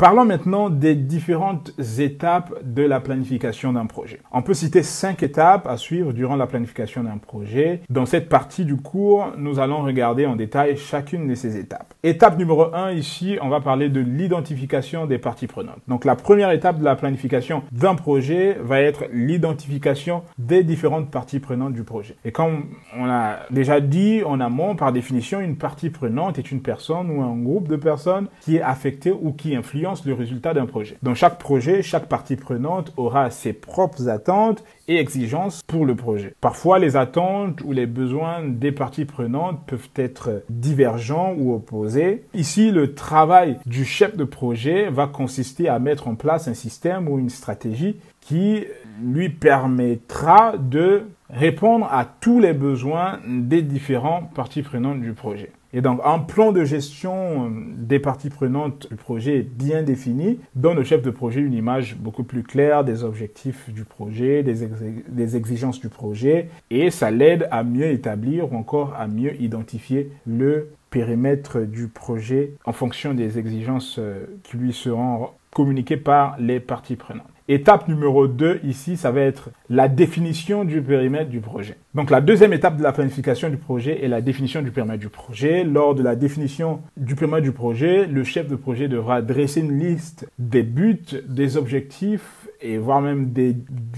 Parlons maintenant des différentes étapes de la planification d'un projet. On peut citer 5 étapes à suivre durant la planification d'un projet. Dans cette partie du cours, nous allons regarder en détail chacune de ces étapes. Étape numéro 1, ici, on va parler de l'identification des parties prenantes. Donc la première étape de la planification d'un projet va être l'identification des différentes parties prenantes du projet. Et comme on a déjà dit en amont, par définition, une partie prenante est une personne ou un groupe de personnes qui est affecté ou qui influence le résultat d'un projet. Dans chaque projet, chaque partie prenante aura ses propres attentes et exigences pour le projet. Parfois, les attentes ou les besoins des parties prenantes peuvent être divergents ou opposés. Ici, le travail du chef de projet va consister à mettre en place un système ou une stratégie qui lui permettra de répondre à tous les besoins des différentes parties prenantes du projet. Et donc, un plan de gestion des parties prenantes du projet est bien défini, donne au chef de projet une image beaucoup plus claire des objectifs du projet, des exigences du projet, et ça l'aide à mieux établir ou encore à mieux identifier le périmètre du projet en fonction des exigences qui lui seront communiquées par les parties prenantes. Étape numéro 2, ici, ça va être la définition du périmètre du projet. Donc, la deuxième étape de la planification du projet est la définition du périmètre du projet. Lors de la définition du périmètre du projet, le chef de projet devra dresser une liste des buts, des objectifs et voire même des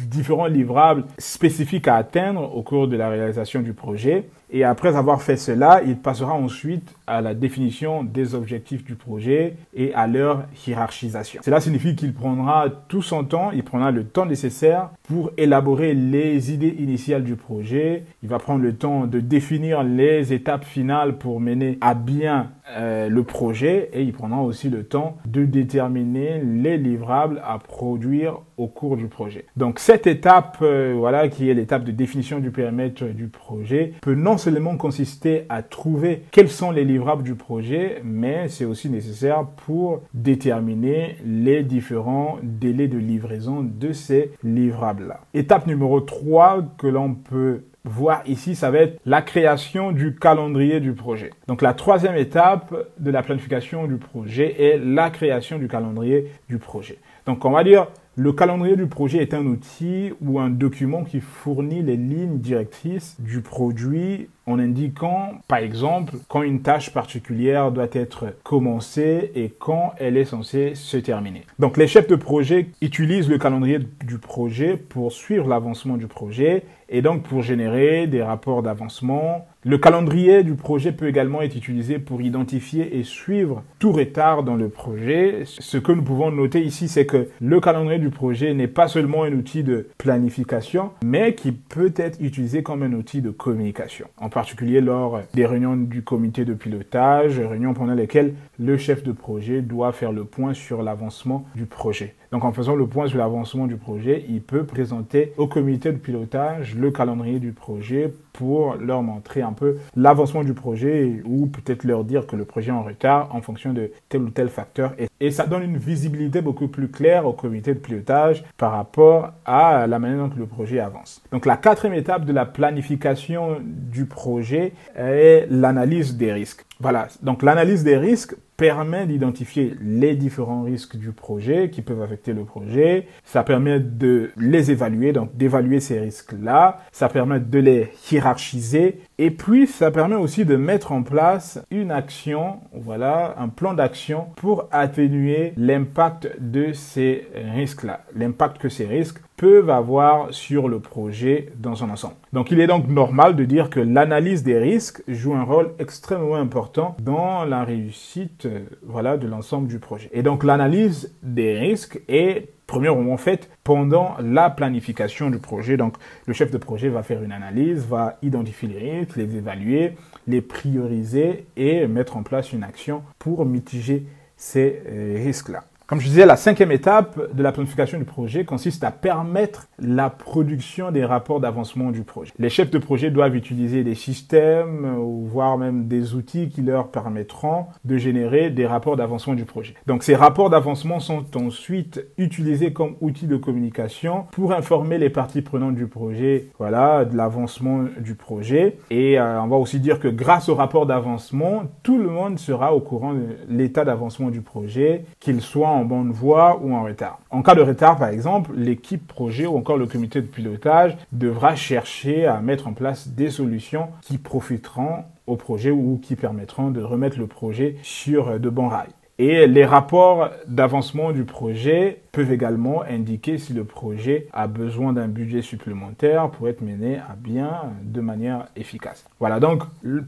différents livrables spécifiques à atteindre au cours de la réalisation du projet. Et après avoir fait cela, il passera ensuite à la définition des objectifs du projet et à leur hiérarchisation. Cela signifie qu'il prendra tout son temps, il prendra le temps nécessaire pour élaborer les idées initiales du projet. Il va prendre le temps de définir les étapes finales pour mener à bien le projet et il prendra aussi le temps de déterminer les livrables à produire au cours du projet. Donc cette étape, voilà, qui est l'étape de définition du périmètre du projet, peut non seulement consister à trouver quels sont les livrables du projet, mais c'est aussi nécessaire pour déterminer les différents délais de livraison de ces livrables-là. Étape numéro 3 que l'on peut voir ici, ça va être la création du calendrier du projet. Donc la troisième étape de la planification du projet est la création du calendrier du projet. Donc on va dire, le calendrier du projet est un outil ou un document qui fournit les lignes directrices du produit en indiquant, par exemple, quand une tâche particulière doit être commencée et quand elle est censée se terminer. Donc, les chefs de projet utilisent le calendrier du projet pour suivre l'avancement du projet et donc pour générer des rapports d'avancement. Le calendrier du projet peut également être utilisé pour identifier et suivre tout retard dans le projet. Ce que nous pouvons noter ici, c'est que le calendrier du projet n'est pas seulement un outil de planification, mais qui peut être utilisé comme un outil de communication. En particulier lors des réunions du comité de pilotage, réunions pendant lesquelles le chef de projet doit faire le point sur l'avancement du projet. Donc en faisant le point sur l'avancement du projet, il peut présenter au comité de pilotage le calendrier du projet pour leur montrer un peu l'avancement du projet ou peut-être leur dire que le projet est en retard en fonction de tel ou tel facteur. Et ça donne une visibilité beaucoup plus claire au comité de pilotage par rapport à la manière dont le projet avance. Donc la quatrième étape de la planification du projet est l'analyse des risques. Voilà, donc l'analyse des risques permet d'identifier les différents risques du projet qui peuvent affecter le projet. Ça permet de les évaluer, donc d'évaluer ces risques-là. Ça permet de les hiérarchiser. Et puis, ça permet aussi de mettre en place une action, voilà, un plan d'action pour atténuer l'impact de ces risques-là. L'impact que ces risques peuvent avoir sur le projet dans son ensemble. Donc, il est donc normal de dire que l'analyse des risques joue un rôle extrêmement important dans la réussite, voilà, de l'ensemble du projet. Et donc, l'analyse des risques est premièrement faite pendant la planification du projet. Donc, le chef de projet va faire une analyse, va identifier les risques, les évaluer, les prioriser et mettre en place une action pour mitiger ces risques-là. Comme je disais, la cinquième étape de la planification du projet consiste à permettre la production des rapports d'avancement du projet. Les chefs de projet doivent utiliser des systèmes ou voire même des outils qui leur permettront de générer des rapports d'avancement du projet. Donc ces rapports d'avancement sont ensuite utilisés comme outils de communication pour informer les parties prenantes du projet, voilà, de l'avancement du projet. Et on va aussi dire que grâce au rapport d'avancement, tout le monde sera au courant de l'état d'avancement du projet, qu'il soit en bonne voie ou en retard. En cas de retard, par exemple, l'équipe projet ou encore le comité de pilotage devra chercher à mettre en place des solutions qui profiteront au projet ou qui permettront de remettre le projet sur de bons rails. Et les rapports d'avancement du projet peuvent également indiquer si le projet a besoin d'un budget supplémentaire pour être mené à bien de manière efficace. Voilà, donc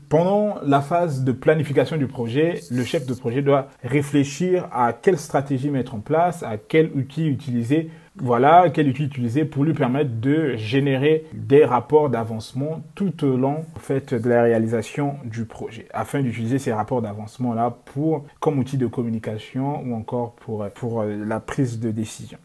pendant la phase de planification du projet, le chef de projet doit réfléchir à quelle stratégie mettre en place, à quel outil utiliser. Voilà, quel outil utiliser pour lui permettre de générer des rapports d'avancement tout au long de la réalisation du projet, afin d'utiliser ces rapports d'avancement-là comme outil de communication ou encore pour la prise de décision.